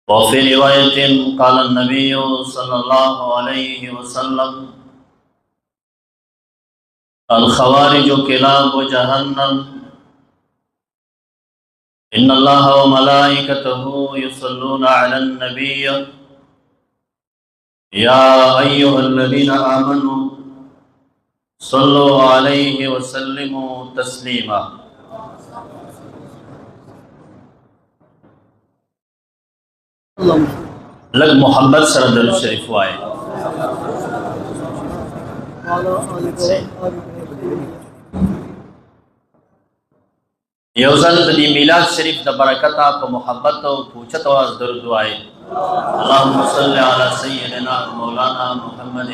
वफ़ी रिवायतिन क़ाल नबी सल्लल्लाहु अलैहि वसल्लम अल ख़वारिजु किलाबु जहन्नम इन्नल्लाह व मलाइकतहु युसल्लूना अलन नबिय्य या अय्युहल्लज़ीना आमनू सल्लु अलैहि वसल्लिमू तस्लीमा। लग मोहम्मद सरदल शरीफ आए। यौजल दी मिलाद शरीफ द बरकता को मोहब्बत और पूछत और दर्द आए। अल्लाहुम्मा सल्लि अला सय्यिदिना मौलाना मुहम्मद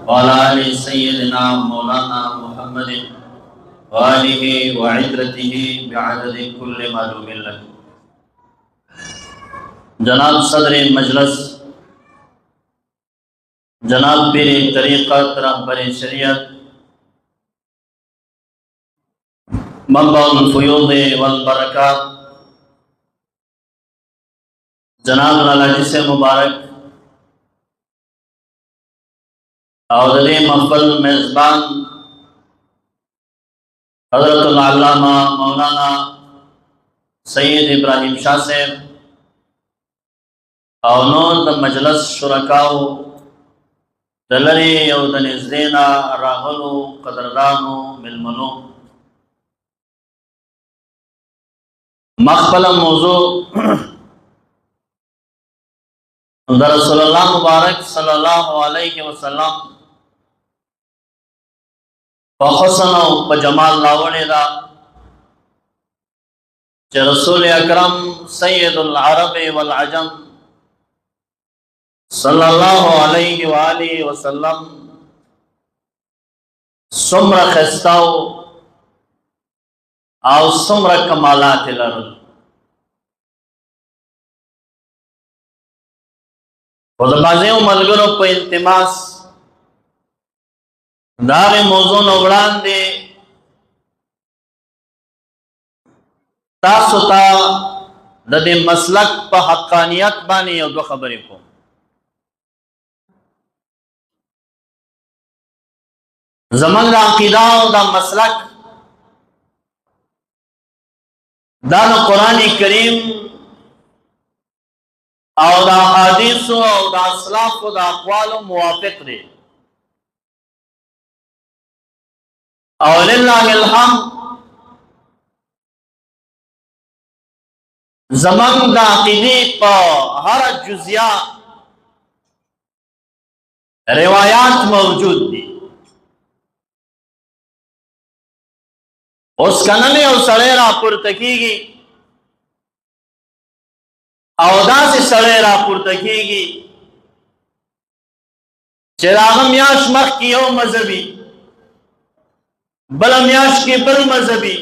व अला आलि सय्यिदिना मौलाना मुहम्मद व आलिहि व इत्रतिहि बिअददि कुल्लि मालूमिन लक। जनाब सदर मजलस, जनाब पीर तरीक़त रहबर शरीयत, मंबउल फ़ुयूद वल बरक़ात, जनाब लाला जिसे मुबारक और महफ़िल मेज़बान हज़रतुल अल्लामा मौलाना सैयद इब्राहिम शाह साहब और नूर द मजलस शुरकाओ दलरी और दनिज़देना राहुलु कदरदानो मिलमनो मक़बल मौजू रसूलुल्लाह मुबारक सल्लल्लाहु अलैहि वसल्लम बहसन व जमाल लावणे दा च रसूल अकरम सैयदुल अरब वल अजम सल्लल्लाहु अलैहि व आलिहि वसल्लम सुमरा खस्ताओ और सुमरा कमालात लर खुदबाज़े मलगरो को इल्तिमास दारे मौजून उबड़ान दे तासुता ददे मसलक पर हक्कानियत बानी और दो खबरें को ज़मान दा अक़ीदा दा मसलक दान कुरान करीम और दा हदीस और दा असलाफ दा अक़वाल मुवाफ़िक़ दे और लिल्लाहिल हम्द ज़मान दा अक़ीदे पर हर जुज़िया रिवायात मौजूद थी। उस कनने और सड़ेरा पुरतकीगी औदा से सड़ेरा पुरतकीगी चिरागम याश मख की हो मजहबी बलम याश की बल मजहबी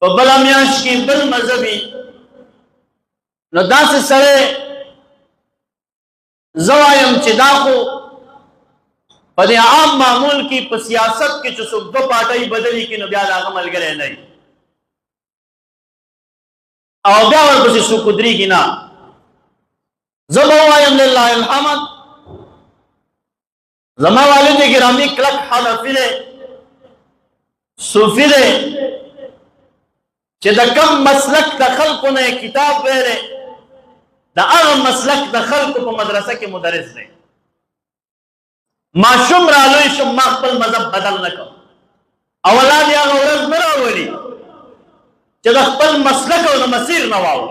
तो बलम याश की बल मजहबी नदा से सड़े जवायम चिदाको पदे आम मामूल की सियासत की चुसुक दो पार्टी बदली की नब्याद आगम अलगरे नहीं और ब्यावर कुछ सुकुदरी की ना ज़बावायम लिल्लाहिल हम्द ज़मा वालिद गिरामी क्लक हनफिले सूफिले चे द कम मसलक दखल को ने किताब वेरे द अगम मसलक दखल को मदरसा के मुदरिस ने माशुम रालोई शुम मक़बल मज़हब बदल न को अवलाद या गौरज मेरा वली जब अक़बल मसलक और मसीर नवाओ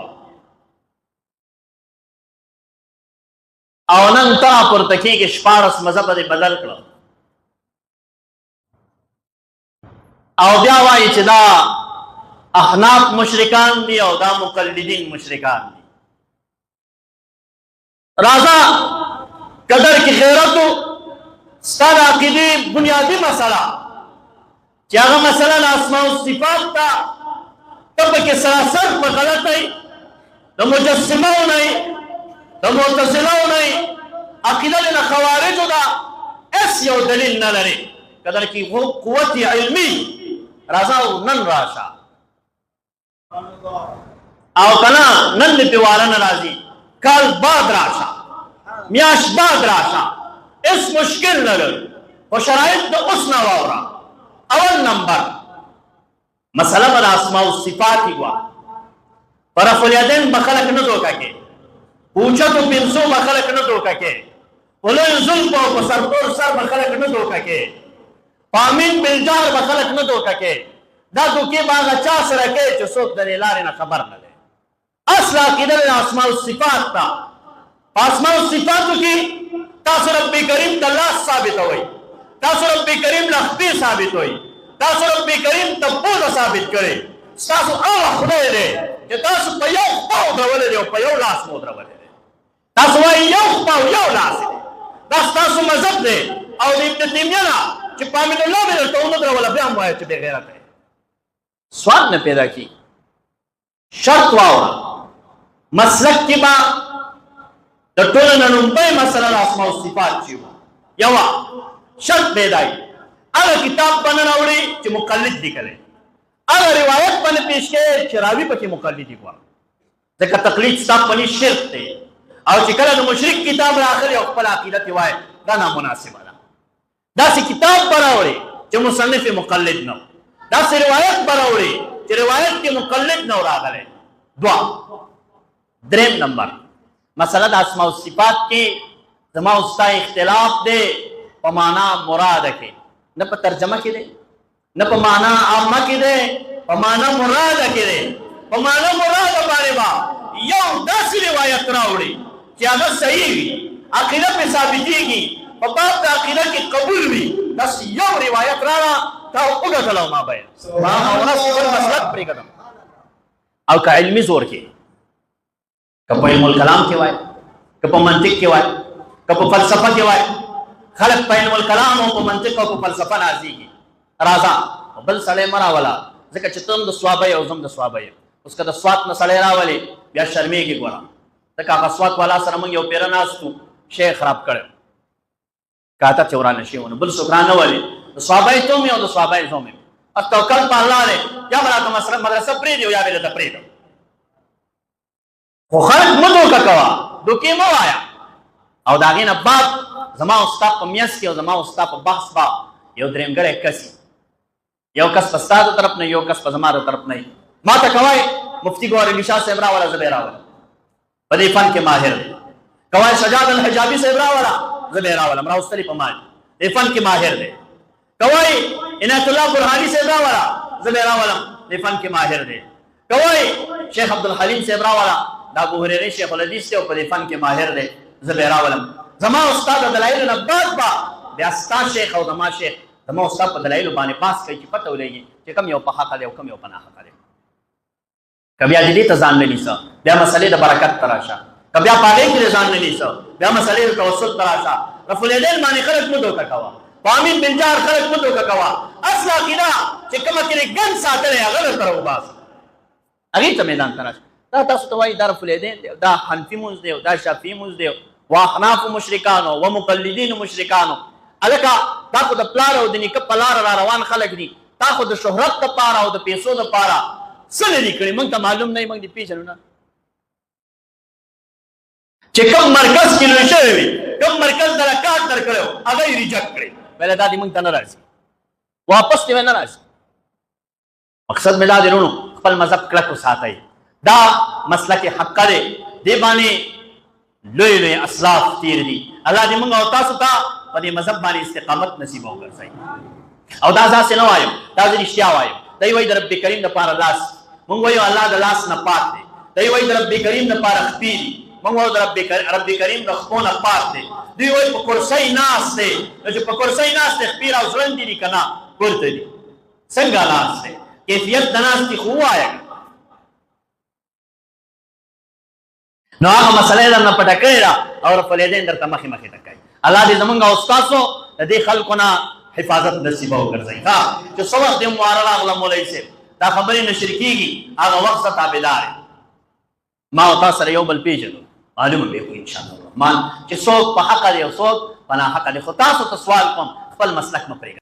अवनन तरा पुरतकी के शपारस मज़हब दे बदल करो अवद्या वाई चिदा अहनाफ मुशरिकान दी और दा मुक़ल्लिदीन मुशरिकान दी राजा कदर की खैरत सारा अक़ीदी बुनियादी मसला क्या मसला आसमा सिफात था तब के सरासर पर गलत है तो मुजस्सिमा नहीं तो मुतज़िला नहीं अक़ीदा ने ख़वारिज दा ऐस यो दलील न लरे कदर की वो कुव्वत इल्मी राजा नन राशा او کنا نن دې پیواره نه راځي کال بعد راشه میاش بعد راشه اس مشکل نه لري خو شرایط د اوس نه واوره. اول نمبر مسله به د اسماء الصفات وه. په رفع الیدین به خلک نه دوکه کې، په اوچتو پنسو به خلک نه دوکه کې، په لویو زلفو او په سرتور سر به خلک نه دوکه کې، په امین بالجار به خلک نه دوکه کې. دا دوکې به هغه چا سره کوي چې څوک د دې لارې نه خبر نه دی. اصل عقیده د اسماء الصفات ته. په اسماء الصفاتو کې تاسو رب کریم ته لاس ثابتوئ، تاسو رب کریم له خپې ثابتوئ، تاسو رب کریم ته پوزه ثابت کړئ. ستاسو هغه خدای دی چې تاسو په یو خوا ودرولی دی او په یو لاس مو ودرولی دی. تاسو وایي یو خوا او یو لاس دی. دا ستاسو مذهب دی او د ابن تیمیه نه چې په امین الله مې درته ونه دروله بیا هم وایه چې بې غیرته دی. سوال نه پیدا کی. شرط واوره مسلک کې به د ټولو نه لومړۍ مسله د اسماء الصفات چې وه یوه شرط پیدایي هغه کتاب به نه راوړي چې مقلد لیکلی، هغه روایت به نه پیش کوې چې راوي پکې مقلدي کوه، ځکه تقلید ستا په نس شرک دی. او چې کله د مشرک کتاب راغلی او خپل عقیده ترې وایي دا نامناسبه ده. داسې کتاب به راوړي چې مصنف یې مقلد نه و، داسې روایت به راوړي چې روایت کې مقلد نه و راغلی. دریم نمبر مسله د اسماء الصفات کې زما او ستا اختلاف دی په معنا مراده کې، نه په ترجمه کې دی، نه په معنا عامه کې دی، په معنا مراده کې دی. په معنا مراده باندې به یو داسې روایت راوړي چې هغه صحیح وي، عقیده پرې ثابتېږي، په باب د عقیده کې قبول وي. داسې یو روایت راغله تا وګټله ما باید ما ورځ خپل مسلک پرېږدم. او که علمي زور کې، که په علم الکلام کې وای، که په منطق کې وای، که په فلسفه کې وای، خلک په علم الکلام او په منطق او په فلسفه نازېږي. راځه بل سړی مه راوله، ځکه چې ته هم د صوابه یې او زه هم د صوابه یم. اوس که د سوات نه سړی راولې بیا شرمېږي. ګوره ځکه هغه سوات والا سره موږ یو پیره ناست وو، شی یې خراب کړی کاته چې ورانه شوي ونه، بل څوک رانه ولې د صوابه یې ته هم او د صوابه یې زه هم یم. توکل په الله دی، یا به راته مدرسه پرېږدي او یا به یې درته پرېږدم. خو خلک مه دوکه کوه، دوکې مه وایه. او د هغې نه بعد زما او ستا په میانځ کې او زما او ستا په بحث به یو درېمګړی کس وي، یو کس په ستا د طرف نه، یو کس په زما د طرف نه. ما ته کوای مفتی ګوهر علي شاه صاحب راوله، زه به یې راولم، په دې فن کې ماهر دی. کوای سجاد الحجابي صاحب راوله، زه به یې راولم، راوستلی په ما دې فن کې ماهر دی. کوای عنایت الله برهاني صاحب راوله، زه به یې راولم، دې فن کې ماهر دی. کوای شیخ عبدالحلیم صاحب راوله، دا ابو هریره شیخ الحدیث دی او په دې فن کې ماهر دی، زه به یې راولم. زما او ستا د دلایلو نه بعد به بیا ستا شیخ او زما شیخ زما او ستا په دلایلو باندې بحث کوي چې پته ولګي چې کوم یو په حقه دی او کوم یو په ناحقه دی. که بیا دې ته ځان نه نیسه بیا مسلې د برکت ته راشه، که بیا په هغې کې ځان نه نیسه بیا مسلې د توسط ته راشه. رفع الیدین باندې خلک مه دوکه کوه، په امین بالجار خلک مه دوکه کوه. اصل عقیده چې کومه کې ګن ساتلی هغه درته راوباسه، هغې ته میدان ته راشه. دا تاسو ته وایي دا رفع الیدین دی، دا حنفي مونځ دی، دا شافعي مونځ دی، و احنافو مشرکانو و مقلدینو مشرکانو. هلکه دا خو د پلار او د نیکه په لاره را روان خلک دي، تا خو د شهرت دپاره او د پیسو دپاره څه نه دي کړي، موږ ته معلوم نه وي، موږ دې پېژنو نه. چې کوم مرکز کې لوی شوی وي، کوم مرکز دله کارت درکړی و هغه یې ریجکټ کړی، ویله دا دې موږ ته نه راځي، واپس دې نه راځي. مقصد مې دا دی وروڼو خپل مذهب کلک وساتئ. دا مسلک حقه دی، دې باندې لوی لوی اسلاف تیر دي. الله دې موږ او تاسو ته په دې مذهب باندې استقامت نصیب وګرځوي. او دا داسې نه وایم، دا زه رښتیا وایم. دی وایي د رب کریم دپاره لاس، موږ وایو الله د لاس نه پاک دی. دی وایي د رب کریم دپاره خپې دي، موږ وایو د رب کریم د خپو نه پاک دی. دوی وایي په کرسۍ ناست دی، نو چې په کرسۍ ناست دی خپې راوځړندې دي که نه پورته دي، څنګه ناست دی؟ کیفیت د ناستې خو ووایه. نو هغه مسله یې درنه پټه کړې ده او رفع الیدین درته مخې مخې ته کوي. الله دې زمونږ او ستاسو د دې خلکو نه حفاظت نصیبه وګرځوي. ها چې څه وخت یې مواره راغله مولوي صاحب دا خبرې نشر کېږي، هغه وخت زه تابعدار یم. ما او تا سره یو بل پېژنو، معلومه به وي انشاءالله الرحمن چې څوک په حقه دی او څوک په ناحقه دی. خو تاسو ته سوال کوم خپل مسلک مه پرېږدئ.